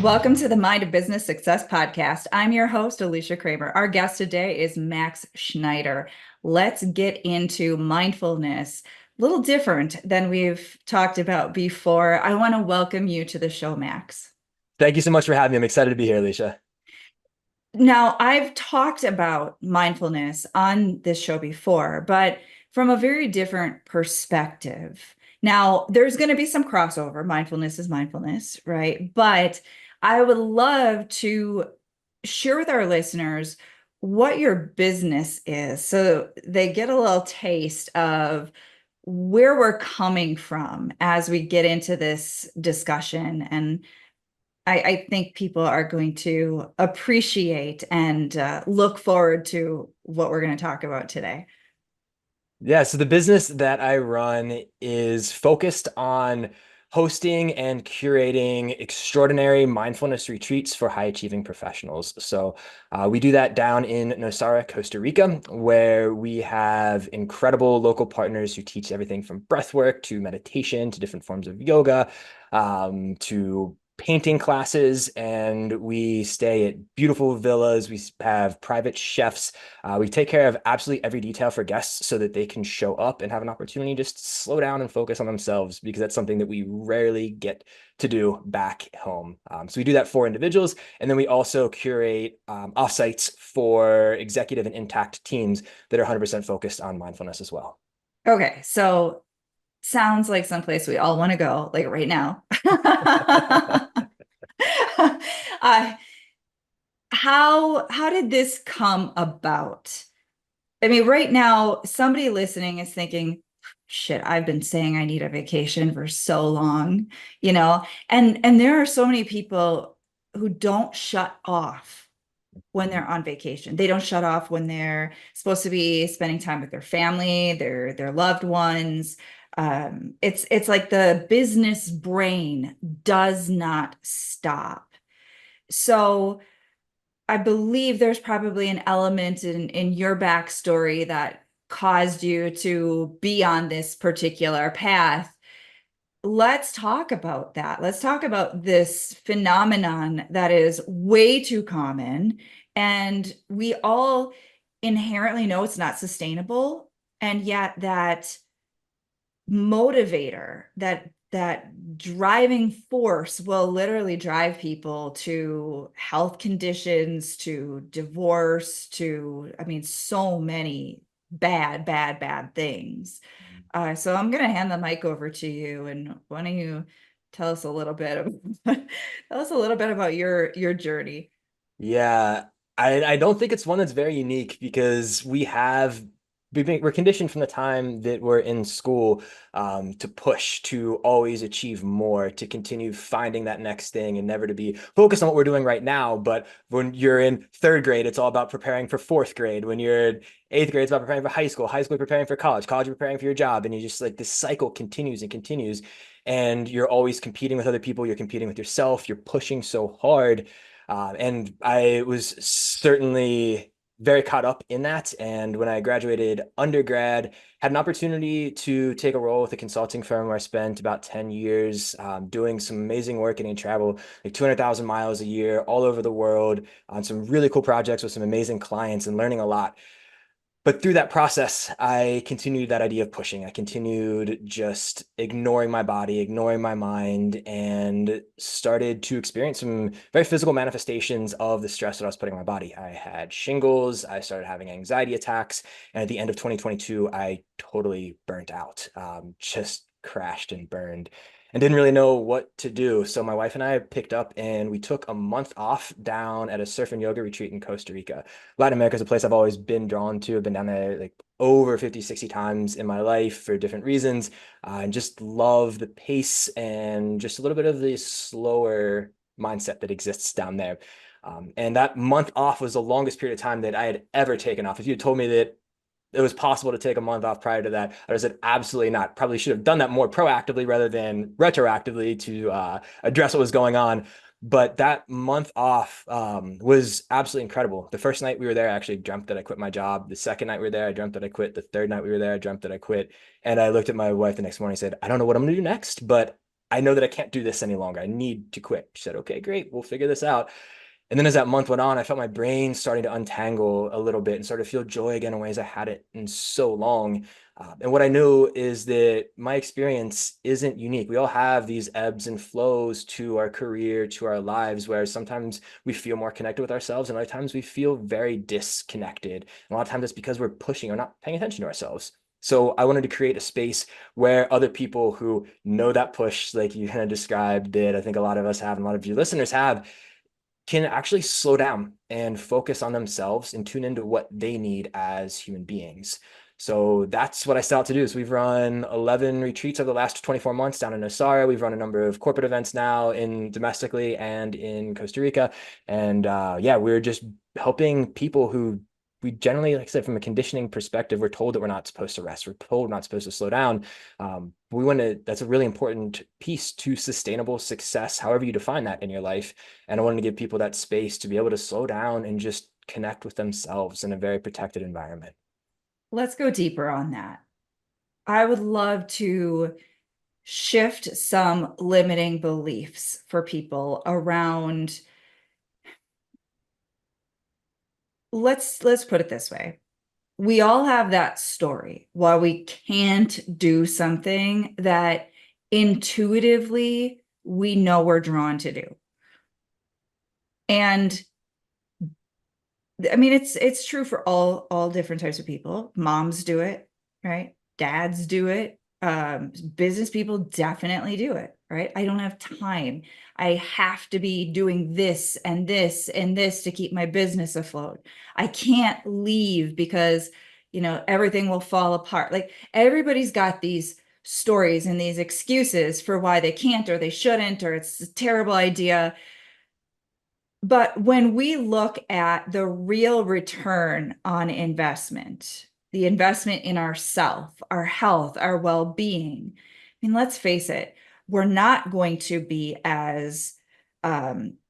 Welcome to the Mind of Business Success podcast. I'm your host, Alicia Cramer. Our guest today is Max Schneider. Let's get into mindfulness. A little different than we've talked about before. I want to welcome you to the show, Max. Thank you so much for having me. I'm excited to be here, Alicia. Now, I've talked about mindfulness on this show before, but from a very different perspective. Now, there's going to be some crossover. Mindfulness is mindfulness, right? But I would love to share with our listeners what your business is so they get a little taste of where we're coming from as we get into this discussion. And I think people are going to appreciate and look forward to what we're going to talk about today. Yeah, so the business that I run is focused on hosting and curating extraordinary mindfulness retreats for high achieving professionals. So we do that down in Nosara, Costa Rica, where we have incredible local partners who teach everything from breath work to meditation to different forms of yoga, to painting classes, and we stay at beautiful villas. We have private chefs. We take care of absolutely every detail for guests so that they can show up and have an opportunity to just slow down and focus on themselves, because that's something that we rarely get to do back home. So we do that for individuals, and then we also curate offsites for executive and intact teams that are 100% focused on mindfulness as well. Okay, so sounds like someplace we all want to go, like right now. uh, how did this come about? I mean, right now, somebody listening is thinking, shit, I've been saying I need a vacation for so long, and there are so many people who don't shut off when they're on vacation. They don't shut off when they're supposed to be spending time with their family, their loved ones. It's like the business brain does not stop. So I believe there's probably an element in your backstory that caused you to be on this particular path. Let's talk about that. Let's talk about this phenomenon that is way too common. And we all inherently know it's not sustainable. And yet that motivator, that driving force will literally drive people to health conditions, to divorce, to, I mean, so many bad things. So I'm going to hand the mic over to you, and why don't you tell us a little bit of, tell us a little bit about your journey. Yeah, I don't think it's one that's very unique, because we're conditioned from the time that we're in school, to push, to always achieve more, to continue finding that next thing, and never to be focused on what we're doing right now. But when you're in third grade, it's all about preparing for fourth grade. When you're in eighth grade, it's about preparing for high school preparing for college you're preparing for your job, and you just like this cycle continues and continues, and you're always competing with other people. You're competing with yourself. You're pushing so hard. And I was certainly very caught up in that. And when I graduated undergrad, had an opportunity to take a role with a consulting firm where I spent about 10 years doing some amazing work, getting to travel like 200,000 miles a year all over the world on some really cool projects with some amazing clients and learning a lot. But through that process, I continued that idea of pushing. I continued just ignoring my body, ignoring my mind, and started to experience some very physical manifestations of the stress that I was putting on my body. I had shingles, I started having anxiety attacks, and at the end of 2022, I totally burnt out, just crashed and burned, and didn't really know what to do. So my wife and I picked up and we took a month off down at a surf and yoga retreat in Costa Rica. Latin America is a place I've always been drawn to. I've been down there like over 50, 60 times in my life for different reasons. And just love the pace and just a little bit of the slower mindset that exists down there. And that month off was the longest period of time that I had ever taken off. If you had told me that it was possible to take a month off prior to that, I said absolutely not. Probably should have done that more proactively rather than retroactively to address what was going on. But that month off was absolutely incredible. The first night we were there, I actually dreamt that I quit my job. The second night we were there, I dreamt that I quit. The third night we were there, I dreamt that I quit. And I looked at my wife the next morning and said, I don't know what I'm going to do next, but I know that I can't do this any longer. I need to quit. She said, okay, great. We'll figure this out. And then as that month went on, I felt my brain starting to untangle a little bit and started to feel joy again in ways I hadn't in so long. And what I knew is that my experience isn't unique. We all have these ebbs and flows to our career, to our lives, where sometimes we feel more connected with ourselves, and other times we feel very disconnected. And a lot of times it's because we're pushing or not paying attention to ourselves. So I wanted to create a space where other people who know that push, like you kind of described, that I think a lot of us have and a lot of you listeners have, can actually slow down and focus on themselves and tune into what they need as human beings. So that's what I set out to do. So we've run 11 retreats over the last 24 months down in Osara. We've run a number of corporate events now in domestically and in Costa Rica. And yeah, we're just helping people who we generally, like I said, from a conditioning perspective, we're told that we're not supposed to rest. We're told we're not supposed to slow down. We want to, that's a really important piece to sustainable success, however you define that in your life. And I wanted to give people that space to be able to slow down and just connect with themselves in a very protected environment. Let's go deeper on that. I would love to shift some limiting beliefs for people around, let's put it this way. We all have that story why we can't do something that intuitively we know we're drawn to do. And I mean, it's true for all different types of people. Moms do it, right? Dads do it. Business people definitely do it, right? I don't have time. I have to be doing this and this and this to keep my business afloat. I can't leave because, everything will fall apart. Like everybody's got these stories and these excuses for why they can't or they shouldn't, or it's a terrible idea. But when we look at the real return on investment, the investment in ourself, our health, our well-being, I mean, let's face it, we're not going to be as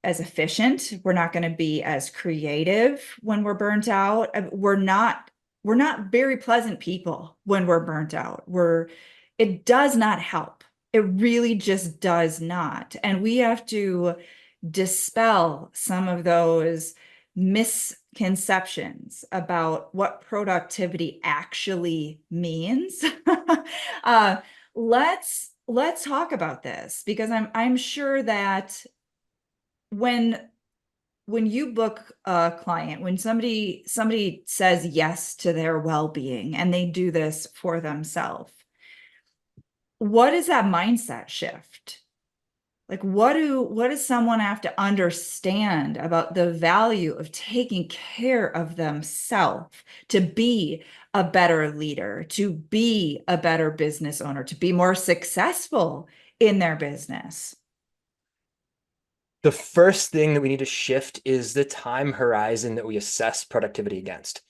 efficient. We're not going to be as creative when we're burnt out. We're not very pleasant people when we're burnt out. It does not help. It really just does not. And we have to dispel some of those misconceptions about what productivity actually means. uh, let's talk about this, because I'm sure that when you book a client, when somebody says yes to their well-being and they do this for themselves, what is that mindset shift? Like, what does someone have to understand about the value of taking care of themselves to be a better leader, to be a better business owner, to be more successful in their business? The first thing that we need to shift is the time horizon that we assess productivity against.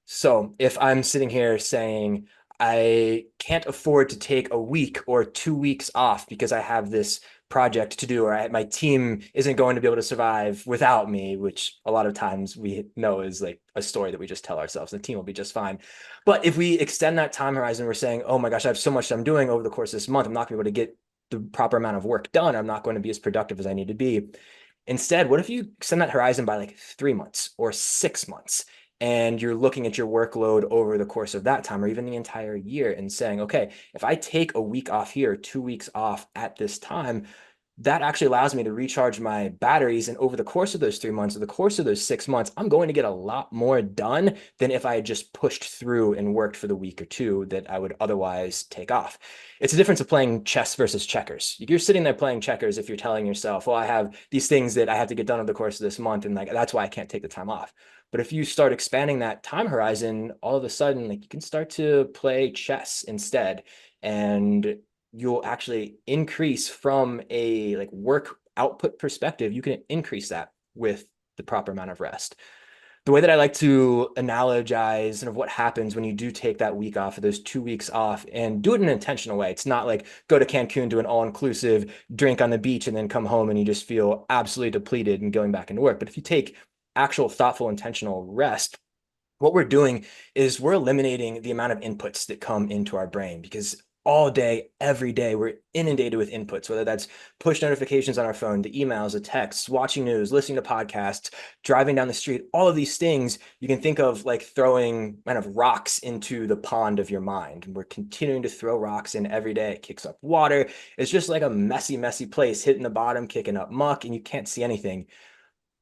So if I'm sitting here saying, I can't afford to take a week or 2 weeks off because I have this project to do, or my team isn't going to be able to survive without me, which a lot of times we know is like a story that we just tell ourselves. The team will be just fine. But if we extend that time horizon, we're saying, oh my gosh, I have so much I'm doing over the course of this month. I'm not going to be able to get the proper amount of work done. I'm not going to be as productive as I need to be. Instead, what if you extend that horizon by like 3 months or 6 months? And you're looking at your workload over the course of that time, or even the entire year, and saying, okay, if I take a week off here, 2 weeks off at this time, that actually allows me to recharge my batteries. And over the course of those 3 months, or the course of those 6 months, I'm going to get a lot more done than if I had just pushed through and worked for the week or two that I would otherwise take off. It's a difference of playing chess versus checkers. You're sitting there playing checkers if you're telling yourself, well, I have these things that I have to get done over the course of this month, and like that's why I can't take the time off. But if you start expanding that time horizon, all of a sudden, like you can start to play chess instead. And you'll actually increase from a like work output perspective. You can increase that with the proper amount of rest. The way that I like to analogize of what happens when you do take that week off, or those 2 weeks off, and do it in an intentional way. It's not like go to Cancun, do an all-inclusive drink on the beach, and then come home and you just feel absolutely depleted and going back into work. But if you take actual thoughtful, intentional rest, what we're doing is we're eliminating the amount of inputs that come into our brain, because all day, every day. We're inundated with inputs, whether that's push notifications on our phone, the emails, the texts, watching news, listening to podcasts, driving down the street, all of these things you can think of like throwing kind of rocks into the pond of your mind. And we're continuing to throw rocks in every day. It kicks up water. It's just like a messy, messy place, hitting the bottom, kicking up muck, and you can't see anything.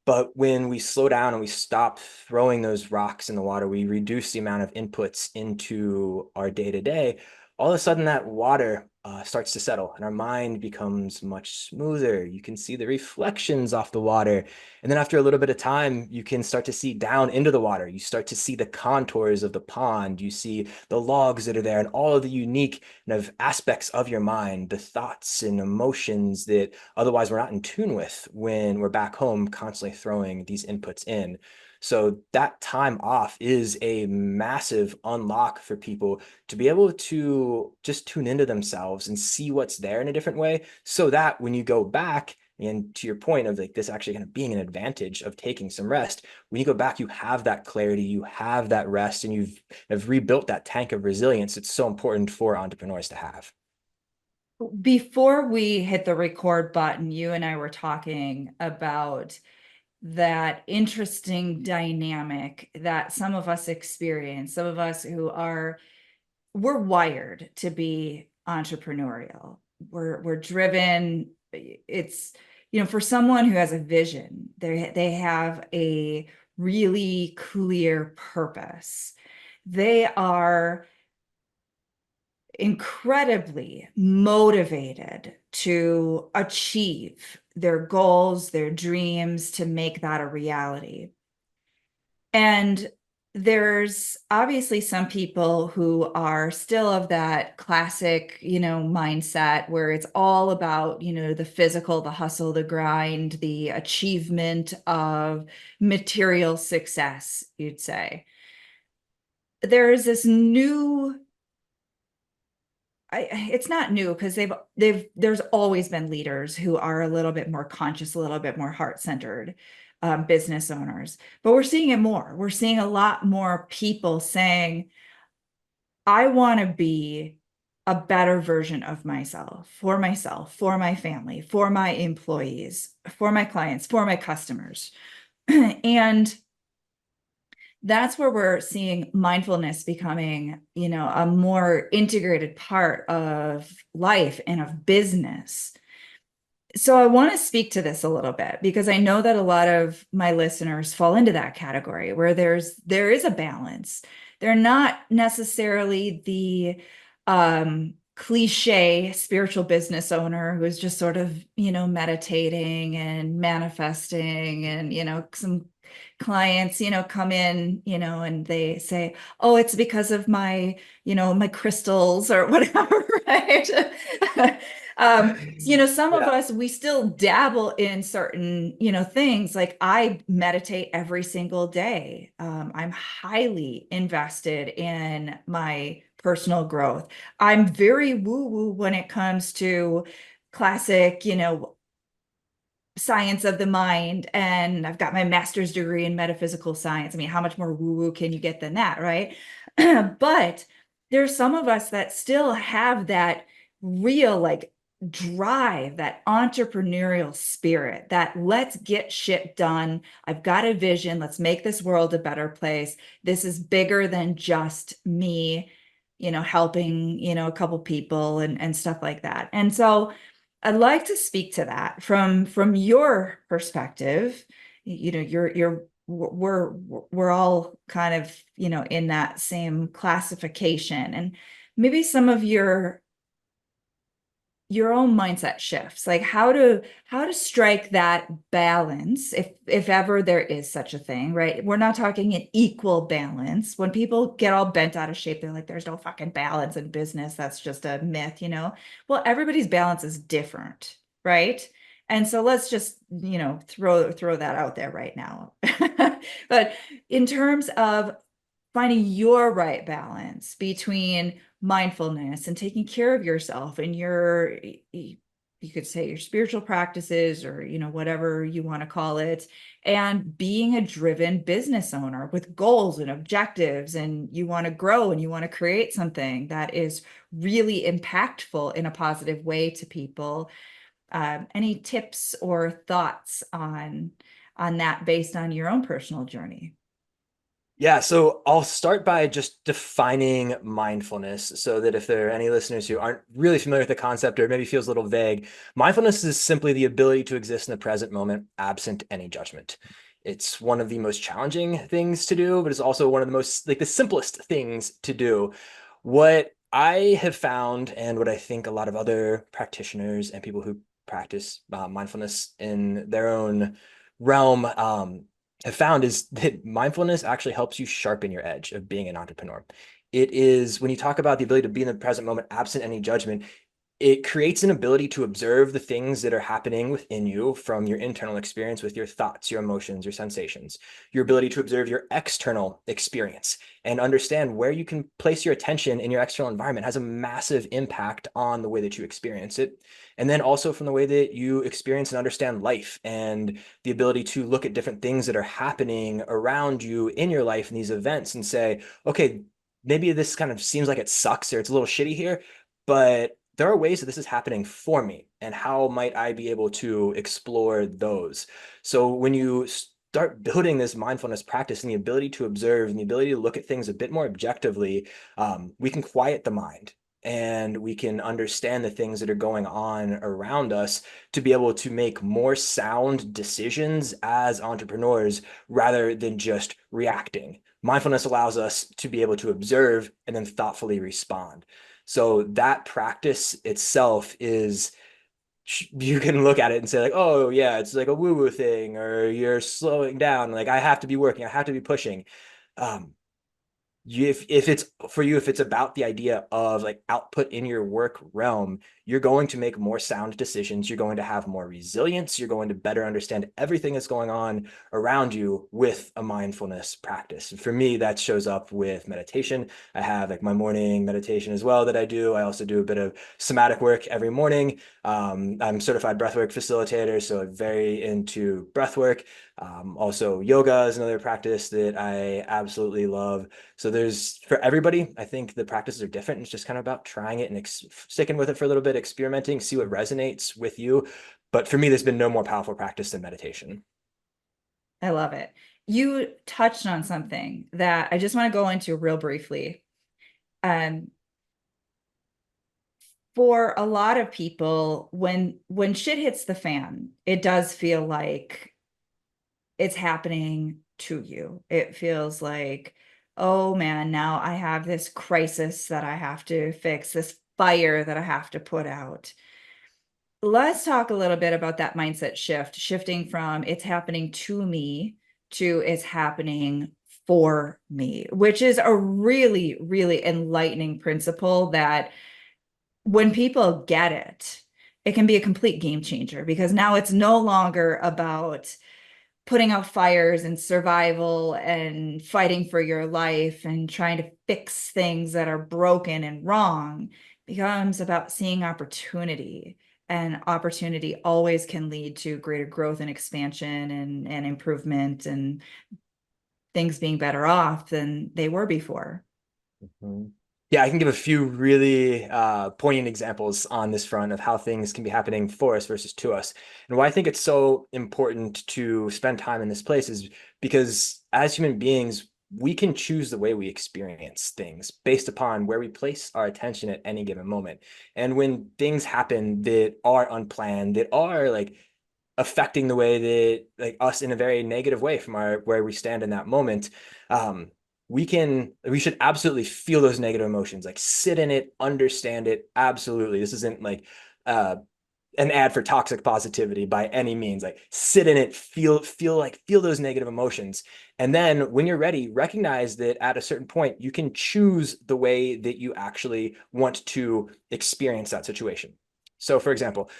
But when we slow down and we stop throwing those rocks in the water, we reduce the amount of inputs into our day to day. All of a sudden, that water starts to settle and our mind becomes much smoother. You can see the reflections off the water. And then, after a little bit of time, you can start to see down into the water. You start to see the contours of the pond. You see the logs that are there and all of the unique kind of aspects of your mind, the thoughts and emotions that otherwise we're not in tune with when we're back home constantly throwing these inputs in. So that time off is a massive unlock for people to be able to just tune into themselves and see what's there in a different way, so that when you go back, and to your point of like this actually kind of being an advantage of taking some rest, when you go back, you have that clarity, you have that rest, and you've have rebuilt that tank of resilience. It's so important for entrepreneurs to have. Before we hit the record button, you and I were talking about that interesting dynamic that some of us experience, some of us who are, we're wired to be entrepreneurial. We're driven. It's, for someone who has a vision, they have a really clear purpose. They are incredibly motivated to achieve their goals, their dreams, to make that a reality. And there's obviously some people who are still of that classic, mindset where it's all about, the physical, the hustle, the grind, the achievement of material success, you'd say. There's this new, it's not new because there's always been leaders who are a little bit more conscious, a little bit more heart-centered, business owners, but we're seeing it more. We're seeing a lot more people saying, I want to be a better version of myself, for my family, for my employees, for my clients, for my customers. And that's where we're seeing mindfulness becoming, a more integrated part of life and of business. So I want to speak to this a little bit because I know that a lot of my listeners fall into that category where there is a balance. They're not necessarily the cliche spiritual business owner who is just sort of, meditating and manifesting, and, some clients, come in, and they say, oh, it's because of my, my crystals or whatever, right? Some of Yeah. us, we still dabble in certain, things. Like I meditate every single day. I'm highly invested in my personal growth. I'm very woo-woo when it comes to classic, science of the mind. And I've got my master's degree in metaphysical science. I mean, how much more woo-woo can you get than that, right? But there's some of us that still have that real like drive, that entrepreneurial spirit, that let's get shit done. I've got a vision. Let's make this world a better place. This is bigger than just me, helping, a couple people and stuff like that. And so I'd like to speak to that from your perspective. We're all kind of, in that same classification, and maybe some of your own mindset shifts, like how to strike that balance, if ever there is such a thing, right? We're not talking an equal balance. When people get all bent out of shape, they're like, there's no fucking balance in business. That's just a myth. Well, everybody's balance is different, right? And so let's just, throw that out there right now. But in terms of finding your right balance between mindfulness and taking care of yourself and your you could say your spiritual practices, or whatever you want to call it, and being a driven business owner with goals and objectives, and you want to grow and you want to create something that is really impactful in a positive way to people. Any tips or thoughts on that based on your own personal journey? Yeah, so I'll start by just defining mindfulness so that if there are any listeners who aren't really familiar with the concept or maybe feels a little vague, mindfulness is simply the ability to exist in the present moment absent any judgment. It's one of the most challenging things to do, but it's also one of the most, like, the simplest things to do. What I have found, and what I think a lot of other practitioners and people who practice mindfulness in their own realm have found, is that mindfulness actually helps you sharpen your edge of being an entrepreneur. It is, when you talk about the ability to be in the present moment absent any judgment, it creates an ability to observe the things that are happening within you from your internal experience with your thoughts, your emotions, your sensations, your ability to observe your external experience and understand where you can place your attention in your external environment has a massive impact on the way that you experience it. And then also from the way that you experience and understand life, and the ability to look at different things that are happening around you in your life and these events and say, okay, maybe this kind of seems like it sucks or it's a little shitty here, but there are ways that this is happening for me, and how might I be able to explore those? So when you start building this mindfulness practice and the ability to observe and the ability to look at things a bit more objectively, we can quiet the mind and we can understand the things that are going on around us to be able to make more sound decisions as entrepreneurs rather than just reacting. Mindfulness allows us to be able to observe and then thoughtfully respond. So that practice itself is, you can look at it and say like, oh yeah, it's like a woo-woo thing, or you're slowing down. Like, I have to be working, I have to be pushing. Um, if it's for you, if it's about the idea of like output in your work realm, you're going to make more sound decisions. You're going to have more resilience. You're going to better understand everything that's going on around you with a mindfulness practice. For me, that shows up with meditation. I have like my morning meditation as well that I do. I also do a bit of somatic work every morning. I'm certified breathwork facilitator, so I'm very into breathwork. Also, yoga is another practice that I absolutely love. So there's, for everybody, I think the practices are different. It's just kind of about trying it and sticking with it for a little bit, experimenting, see what resonates with you. But for me, there's been no more powerful practice than meditation. I love it. You touched on something that I just want to go into real briefly. Um, for a lot of people, when shit hits the fan, it does feel like it's happening to you. It feels like, oh man, now I have this crisis that I have to fix, this fire that I have to put out. Let's talk a little bit about that mindset shift, shifting from it's happening to me to it's happening for me, which is a really, really enlightening principle that when people get it, it can be a complete game changer, because now it's no longer about putting out fires and survival and fighting for your life and trying to fix things that are broken and wrong. It becomes about seeing opportunity, and opportunity always can lead to greater growth and expansion and improvement, and things being better off than they were before. Mhm. Yeah, I can give a few really poignant examples on this front of how things can be happening for us versus to us. And why I think it's so important to spend time in this place is because as human beings, we can choose the way we experience things based upon where we place our attention at any given moment. And when things happen that are unplanned, that are like affecting the way that, like, us in a very negative way from our where we stand in that moment, um we should absolutely feel those negative emotions, like sit in it, understand it. Absolutely, this isn't like uh an ad for toxic positivity by any means. Like, sit in it, feel those negative emotions, and then when you're ready, recognize that at a certain point you can choose the way that you actually want to experience that situation. So for example,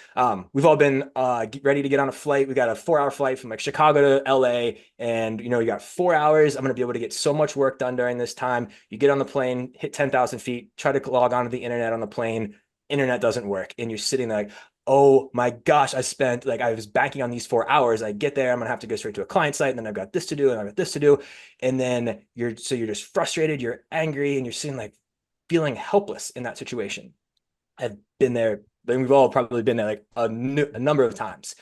we've all been ready to get on a flight. We got a 4 hour flight from like Chicago to LA, and you got 4 hours. I'm going to be able to get so much work done during this time. You get on the plane, hit 10,000 feet, try to log on to the internet on the plane, internet doesn't work, and you're sitting there like, oh my gosh, I was banking on these 4 hours. I get there, I'm gonna have to go straight to a client site, and then I've got this to do, and I've got this to do. And then you're just frustrated, you're angry, and you're seeing like feeling helpless in that situation. I've been there, and we've all probably been there like a number of times.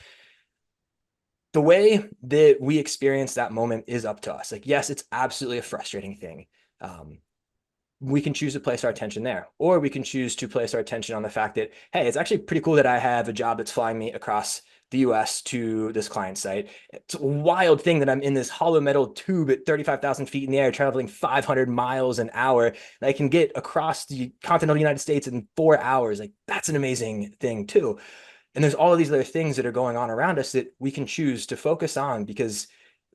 The way that we experience that moment is up to us. Like, yes, it's absolutely a frustrating thing. Um, we can choose to place our attention there, or we can choose to place our attention on the fact that, hey, it's actually pretty cool that I have a job that's flying me across the US to this client site. It's a wild thing that I'm in this hollow metal tube at 35,000 feet in the air, traveling 500 miles an hour. And I can get across the continental United States in 4 hours. Like, that's an amazing thing, too. And there's all of these other things that are going on around us that we can choose to focus on, because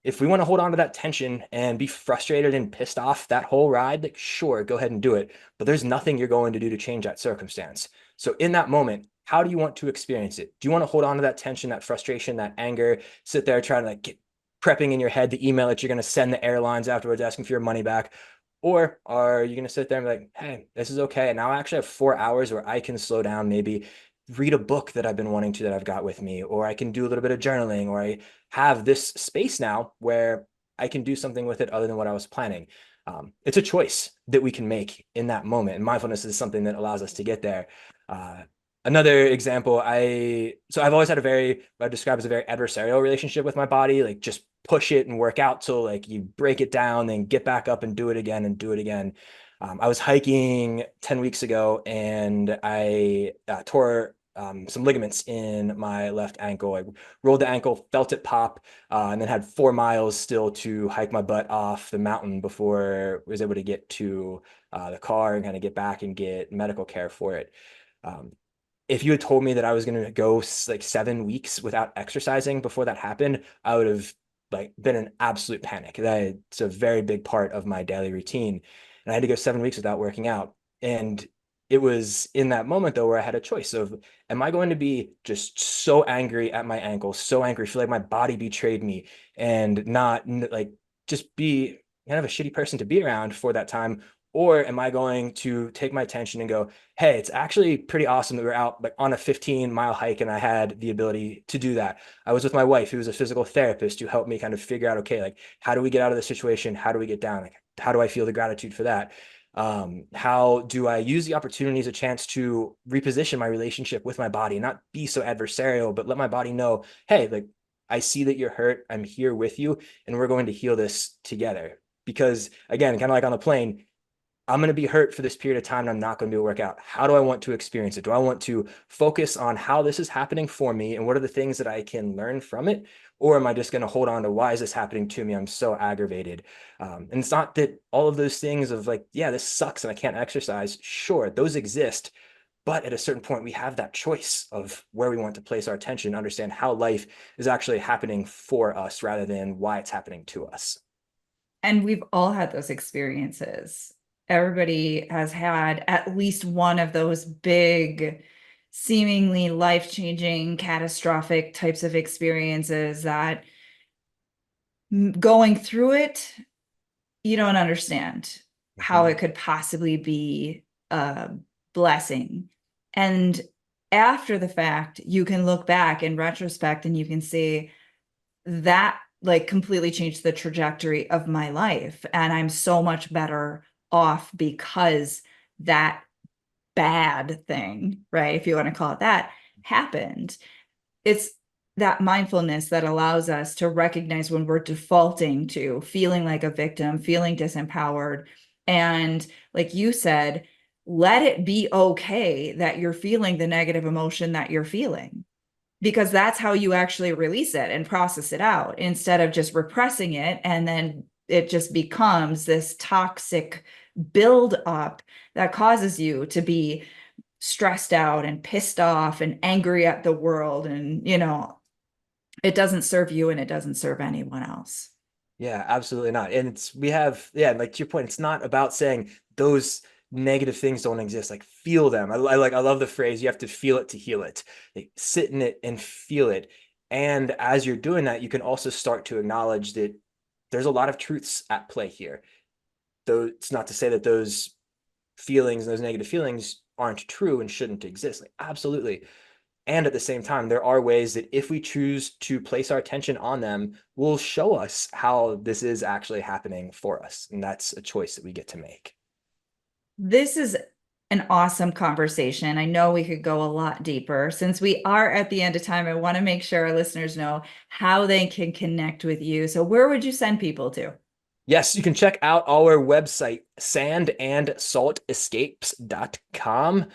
if we want to hold on to that tension and be frustrated and pissed off that whole ride, like, sure, go ahead and do it. But there's nothing you're going to do to change that circumstance. So in that moment, how do you want to experience it? Do you want to hold on to that tension, that frustration, that anger, sit there trying to like get prepping in your head the email that you're going to send the airlines afterwards asking for your money back? Or are you going to sit there and be like, hey, this is okay. And now I actually have 4 hours where I can slow down, maybe read a book that I've been wanting to, that I've got with me, or I can do a little bit of journaling, or I have this space now where I can do something with it other than what I was planning. It's a choice that we can make in that moment. And mindfulness is something that allows us to get there. Uh, Another example, I've always had what I describe as a very adversarial relationship with my body, like just push it and work out till like you break it down, then get back up and do it again and do it again. I was hiking 10 weeks ago, and I tore some ligaments in my left ankle. I rolled the ankle, felt it pop, and then had 4 miles still to hike my butt off the mountain before I was able to get to the car and kind of get back and get medical care for it. Um, if you had told me that I was going to go like 7 weeks without exercising before that happened, I would have like been in absolute panic. It's a very big part of my daily routine. And I had to go 7 weeks without working out. And it was in that moment though where I had a choice of, am I going to be just so angry at my ankle, so angry, feel like my body betrayed me, and not like just be kind of a shitty person to be around for that time? Or am I going to take my attention and go, hey, it's actually pretty awesome that we're out like on a 15-mile hike and I had the ability to do that. I was with my wife, who was a physical therapist, who helped me kind of figure out, okay, like, how do we get out of the situation? How do we get down? Like, how do I feel the gratitude for that? How do I use the opportunity as a chance to reposition my relationship with my body, not be so adversarial, but let my body know, hey, like, I see that you're hurt. I'm here with you, and we're going to heal this together. Because again, kind of like on the plane, I'm going to be hurt for this period of time and I'm not going to be able to work out. How do I want to experience it? Do I want to focus on how this is happening for me and what are the things that I can learn from it? Or am I just going to hold on to, why is this happening to me? I'm so aggravated. And it's not that all of those things of like, yeah, this sucks and I can't exercise. Sure, those exist. But at a certain point, we have that choice of where we want to place our attention, understand how life is actually happening for us rather than why it's happening to us. And we've all had those experiences. Everybody has had at least one of those big, seemingly life-changing, catastrophic types of experiences that going through it, you don't understand how Mhm. it could possibly be a blessing. And after the fact, you can look back in retrospect and you can see that like completely changed the trajectory of my life. And I'm so much better off because that bad thing, right? If you want to call it that, happened. It's that mindfulness that allows us to recognize when we're defaulting to feeling like a victim, feeling disempowered. And like you said, let it be okay that you're feeling the negative emotion that you're feeling, because that's how you actually release it and process it out instead of just repressing it. And then it just becomes this toxic build up that causes you to be stressed out and pissed off and angry at the world. And, it doesn't serve you and it doesn't serve anyone else. Yeah, absolutely not. And yeah, like to your point, it's not about saying those negative things don't exist. Like, feel them. I love the phrase, you have to feel it to heal it. Like, sit in it and feel it. And as you're doing that, you can also start to acknowledge that there's a lot of truths at play here. Though it's not to say that those feelings, those negative feelings aren't true and shouldn't exist. Like, absolutely. And at the same time, there are ways that if we choose to place our attention on them, will show us how this is actually happening for us. And that's a choice that we get to make. This is an awesome conversation. I know we could go a lot deeper. Since we are at the end of time, I want to make sure our listeners know how they can connect with you. So where would you send people to? Yes, you can check out our website, sandandsaltescapes.com.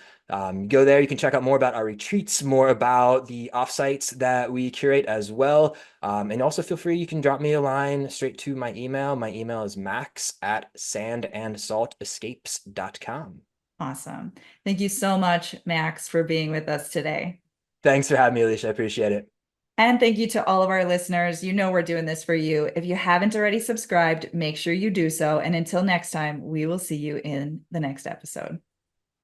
Go there, you can check out more about our retreats, more about the offsites that we curate as well. And also feel free, you can drop me a line straight to my email. My email is max@sandandsaltescapes.com. Awesome. Thank you so much, Max, for being with us today. Thanks for having me, Alicia. I appreciate it. And thank you to all of our listeners. You know we're doing this for you. If you haven't already subscribed, make sure you do so. And until next time, we will see you in the next episode.